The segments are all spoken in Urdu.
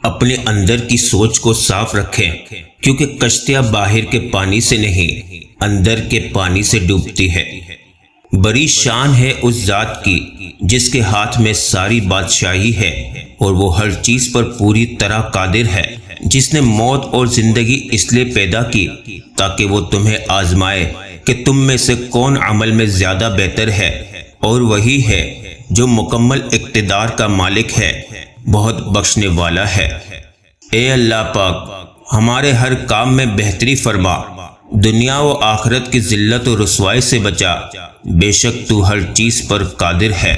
اپنے اندر کی سوچ کو صاف رکھیں، کیونکہ کشتیاں باہر کے پانی سے نہیں اندر کے پانی سے ڈوبتی ہے۔ بڑی شان ہے اس ذات کی جس کے ہاتھ میں ساری بادشاہی ہے اور وہ ہر چیز پر پوری طرح قادر ہے، جس نے موت اور زندگی اس لیے پیدا کی تاکہ وہ تمہیں آزمائے کہ تم میں سے کون عمل میں زیادہ بہتر ہے، اور وہی ہے جو مکمل اقتدار کا مالک ہے، بہت بخشنے والا ہے۔ اے اللہ پاک، ہمارے ہر کام میں بہتری فرما، دنیا و آخرت کی ذلت و رسوائی سے بچا، بے شک تو ہر چیز پر قادر ہے۔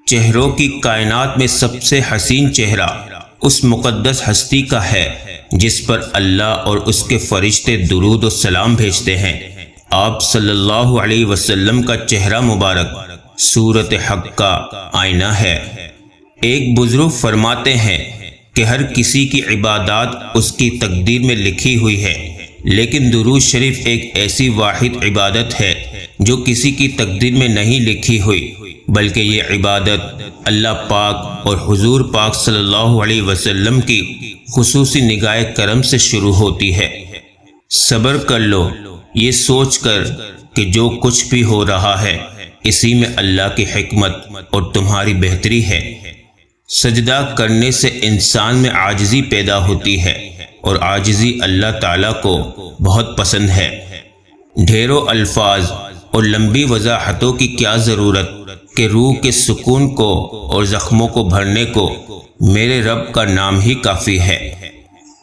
چہروں کی کائنات میں سب سے حسین چہرہ اس مقدس ہستی کا ہے جس پر اللہ اور اس کے فرشتے درود و سلام بھیجتے ہیں۔ آپ صلی اللہ علیہ وسلم کا چہرہ مبارک صورت حق کا آئینہ ہے۔ ایک بزرگ فرماتے ہیں کہ ہر کسی کی عبادات اس کی تقدیر میں لکھی ہوئی ہے، لیکن درود شریف ایک ایسی واحد عبادت ہے جو کسی کی تقدیر میں نہیں لکھی ہوئی، بلکہ یہ عبادت اللہ پاک اور حضور پاک صلی اللہ علیہ وسلم کی خصوصی نگاہ کرم سے شروع ہوتی ہے۔ صبر کر لو، یہ سوچ کر کہ جو کچھ بھی ہو رہا ہے اسی میں اللہ کی حکمت اور تمہاری بہتری ہے۔ سجدہ کرنے سے انسان میں عاجزی پیدا ہوتی ہے، اور عاجزی اللہ تعالیٰ کو بہت پسند ہے۔ ڈھیروں الفاظ اور لمبی وضاحتوں کی کیا ضرورت کہ روح کے سکون کو اور زخموں کو بھرنے کو میرے رب کا نام ہی کافی ہے۔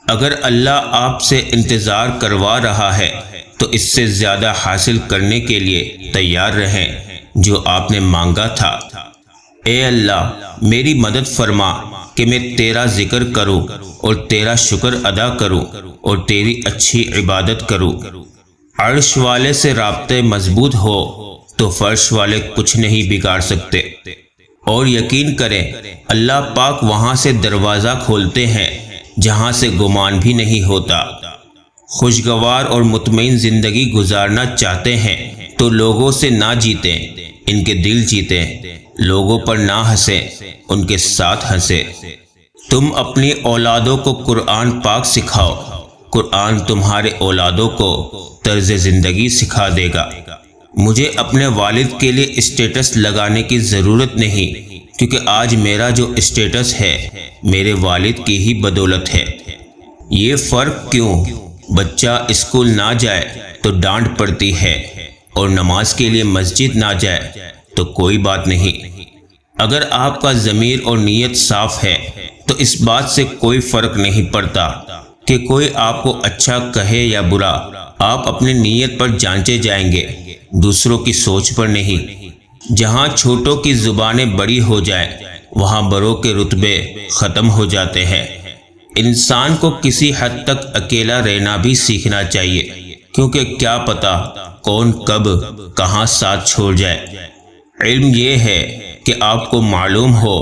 اگر اللہ آپ سے انتظار کروا رہا ہے تو اس سے زیادہ حاصل کرنے کے لیے تیار رہیں جو آپ نے مانگا تھا۔ اے اللہ، میری مدد فرما کہ میں تیرا ذکر کروں اور تیرا شکر ادا کروں اور تیری اچھی عبادت کروں۔ عرش والے سے رابطے مضبوط ہو تو فرش والے کچھ نہیں بگاڑ سکتے، اور یقین کریں اللہ پاک وہاں سے دروازہ کھولتے ہیں جہاں سے گمان بھی نہیں ہوتا۔ خوشگوار اور مطمئن زندگی گزارنا چاہتے ہیں تو لوگوں سے نہ جیتیں، ان کے دل جیتیں، لوگوں پر نہ ہنسیں، ان کے ساتھ ہنسیں۔ تم اپنی اولادوں کو قرآن پاک سکھاؤ، قرآن تمہارے اولادوں کو طرز زندگی سکھا دے گا۔ مجھے اپنے والد کے لیے اسٹیٹس لگانے کی ضرورت نہیں، کیونکہ آج میرا جو اسٹیٹس ہے میرے والد کی ہی بدولت ہے۔ یہ فرق کیوں؟ بچہ اسکول نہ جائے تو ڈانٹ پڑتی ہے، اور نماز کے لیے مسجد نہ جائے تو کوئی بات نہیں۔ اگر آپ کا ضمیر اور نیت صاف ہے تو اس بات سے کوئی فرق نہیں پڑتا کہ کوئی آپ کو اچھا کہے یا برا، آپ اپنی نیت پر جانچے جائیں گے، دوسروں کی سوچ پر نہیں۔ جہاں چھوٹوں کی زبانیں بڑی ہو جائیں وہاں بڑوں کے رتبے ختم ہو جاتے ہیں۔ انسان کو کسی حد تک اکیلا رہنا بھی سیکھنا چاہیے، کیونکہ کیا پتہ کون کب کہاں ساتھ چھوڑ جائے۔ علم یہ ہے کہ آپ کو معلوم ہو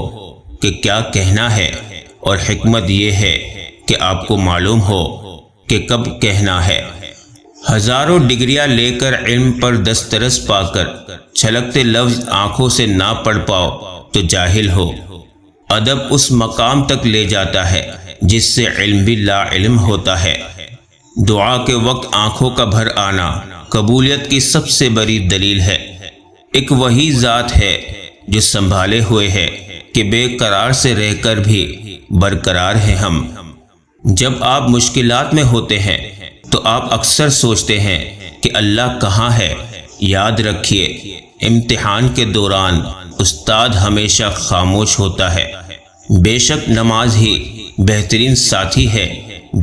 کہ کیا کہنا ہے، اور حکمت یہ ہے کہ آپ کو معلوم ہو کہ کب کہنا ہے۔ ہزاروں ڈگریاں لے کر علم پر دسترس پا کر چھلکتے لفظ آنکھوں سے نہ پڑھ پاؤ تو جاہل ہو۔ ادب اس مقام تک لے جاتا ہے جس سے علم بھی لا علم ہوتا ہے۔ دعا کے وقت آنکھوں کا بھر آنا قبولیت کی سب سے بڑی دلیل ہے۔ ایک وہی ذات ہے جو سنبھالے ہوئے ہے کہ بے قرار سے رہ کر بھی برقرار ہیں ہم۔ جب آپ مشکلات میں ہوتے ہیں تو آپ اکثر سوچتے ہیں کہ اللہ کہاں ہے۔ یاد رکھیے، امتحان کے دوران استاد ہمیشہ خاموش ہوتا ہے۔ بے شک نماز ہی بہترین ساتھی ہے،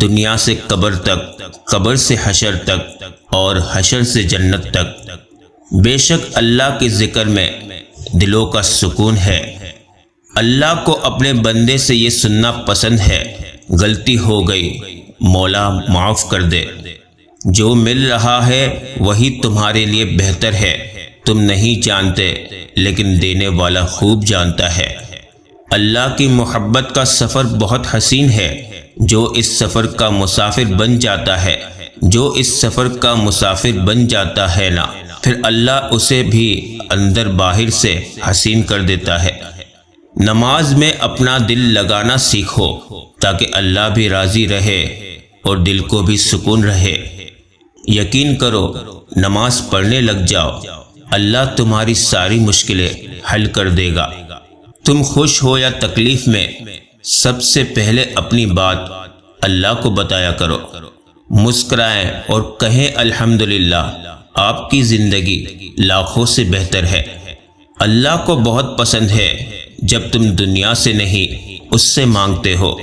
دنیا سے قبر تک، قبر سے حشر تک، اور حشر سے جنت تک۔ بے شک اللہ کے ذکر میں دلوں کا سکون ہے۔ اللہ کو اپنے بندے سے یہ سننا پسند ہے، غلطی ہو گئی مولا معاف کر دے۔ جو مل رہا ہے وہی تمہارے لیے بہتر ہے، تم نہیں جانتے لیکن دینے والا خوب جانتا ہے۔ اللہ کی محبت کا سفر بہت حسین ہے، جو اس سفر کا مسافر بن جاتا ہے، جو اس سفر کا مسافر بن جاتا ہے نا، پھر اللہ اسے بھی اندر باہر سے حسین کر دیتا ہے۔ نماز میں اپنا دل لگانا سیکھو، تاکہ اللہ بھی راضی رہے اور دل کو بھی سکون رہے۔ یقین کرو، نماز پڑھنے لگ جاؤ، اللہ تمہاری ساری مشکلیں حل کر دے گا۔ تم خوش ہو یا تکلیف میں، سب سے پہلے اپنی بات اللہ کو بتایا کرو۔ مسکرائیں اور کہیں الحمدللہ، آپ کی زندگی لاکھوں سے بہتر ہے۔ اللہ کو بہت پسند ہے جب تم دنیا سے نہیں اس سے مانگتے ہو۔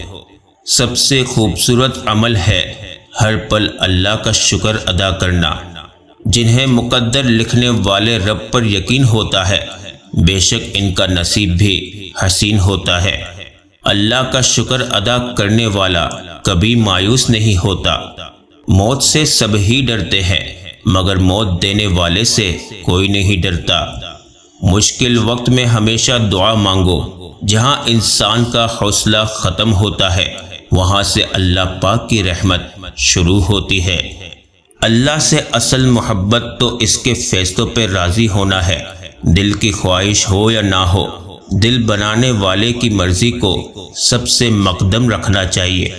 سب سے خوبصورت عمل ہے ہر پل اللہ کا شکر ادا کرنا۔ جنہیں مقدر لکھنے والے رب پر یقین ہوتا ہے، بے شک ان کا نصیب بھی حسین ہوتا ہے۔ اللہ کا شکر ادا کرنے والا کبھی مایوس نہیں ہوتا۔ موت سے سب ہی ڈرتے ہیں، مگر موت دینے والے سے کوئی نہیں ڈرتا۔ مشکل وقت میں ہمیشہ دعا مانگو۔ جہاں انسان کا حوصلہ ختم ہوتا ہے، وہاں سے اللہ پاک کی رحمت شروع ہوتی ہے۔ اللہ سے اصل محبت تو اس کے فیصلوں پہ راضی ہونا ہے، دل کی خواہش ہو یا نہ ہو۔ دل بنانے والے کی مرضی کو سب سے مقدم رکھنا چاہیے۔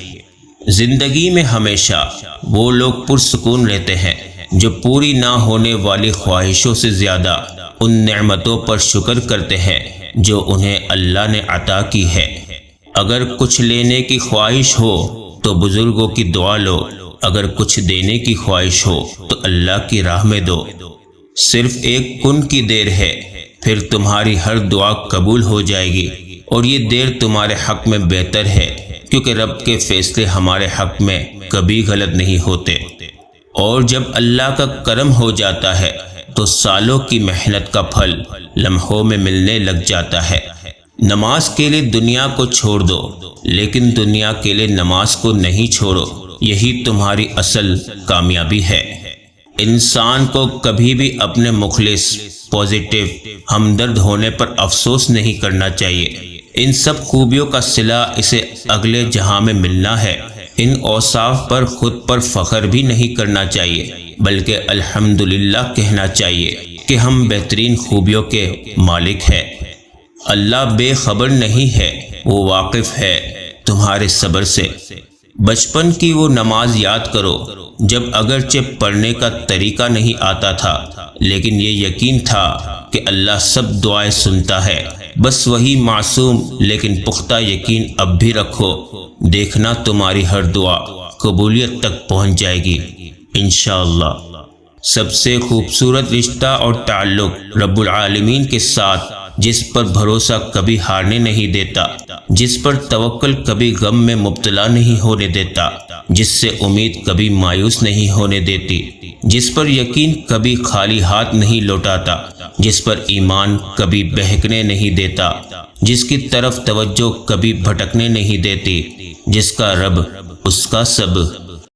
زندگی میں ہمیشہ وہ لوگ پرسکون رہتے ہیں جو پوری نہ ہونے والی خواہشوں سے زیادہ ان نعمتوں پر شکر کرتے ہیں جو انہیں اللہ نے عطا کی ہے۔ اگر کچھ لینے کی خواہش ہو تو بزرگوں کی دعا لو، اگر کچھ دینے کی خواہش ہو تو اللہ کی راہ میں دو۔ صرف ایک کن کی دیر ہے، پھر تمہاری ہر دعا قبول ہو جائے گی، اور یہ دیر تمہارے حق میں بہتر ہے، کیونکہ رب کے فیصلے ہمارے حق میں کبھی غلط نہیں ہوتے۔ اور جب اللہ کا کرم ہو جاتا ہے تو سالوں کی محنت کا پھل لمحوں میں ملنے لگ جاتا ہے۔ نماز کے لیے دنیا کو چھوڑ دو، لیکن دنیا کے لیے نماز کو نہیں چھوڑو، یہی تمہاری اصل کامیابی ہے۔ انسان کو کبھی بھی اپنے مخلص، پازیٹیو، ہمدرد ہونے پر افسوس نہیں کرنا چاہیے۔ ان سب خوبیوں کا صلہ اسے اگلے جہاں میں ملنا ہے۔ ان اوصاف پر خود پر فخر بھی نہیں کرنا چاہیے، بلکہ الحمدللہ کہنا چاہیے کہ ہم بہترین خوبیوں کے مالک ہیں۔ اللہ بے خبر نہیں ہے، وہ واقف ہے تمہارے صبر سے۔ بچپن کی وہ نماز یاد کرو جب اگرچہ پڑھنے کا طریقہ نہیں آتا تھا، لیکن یہ یقین تھا کہ اللہ سب دعائیں سنتا ہے۔ بس وہی معصوم لیکن پختہ یقین اب بھی رکھو، دیکھنا تمہاری ہر دعا قبولیت تک پہنچ جائے گی انشاءاللہ۔ سب سے خوبصورت رشتہ اور تعلق رب العالمین کے ساتھ، جس پر بھروسہ کبھی ہارنے نہیں دیتا، جس پر توکل کبھی غم میں مبتلا نہیں ہونے دیتا، جس سے امید کبھی مایوس نہیں ہونے دیتی، جس پر یقین کبھی خالی ہاتھ نہیں لوٹاتا، جس پر ایمان کبھی بہکنے نہیں دیتا، جس کی طرف توجہ کبھی بھٹکنے نہیں دیتی، جس کا رب اس کا سب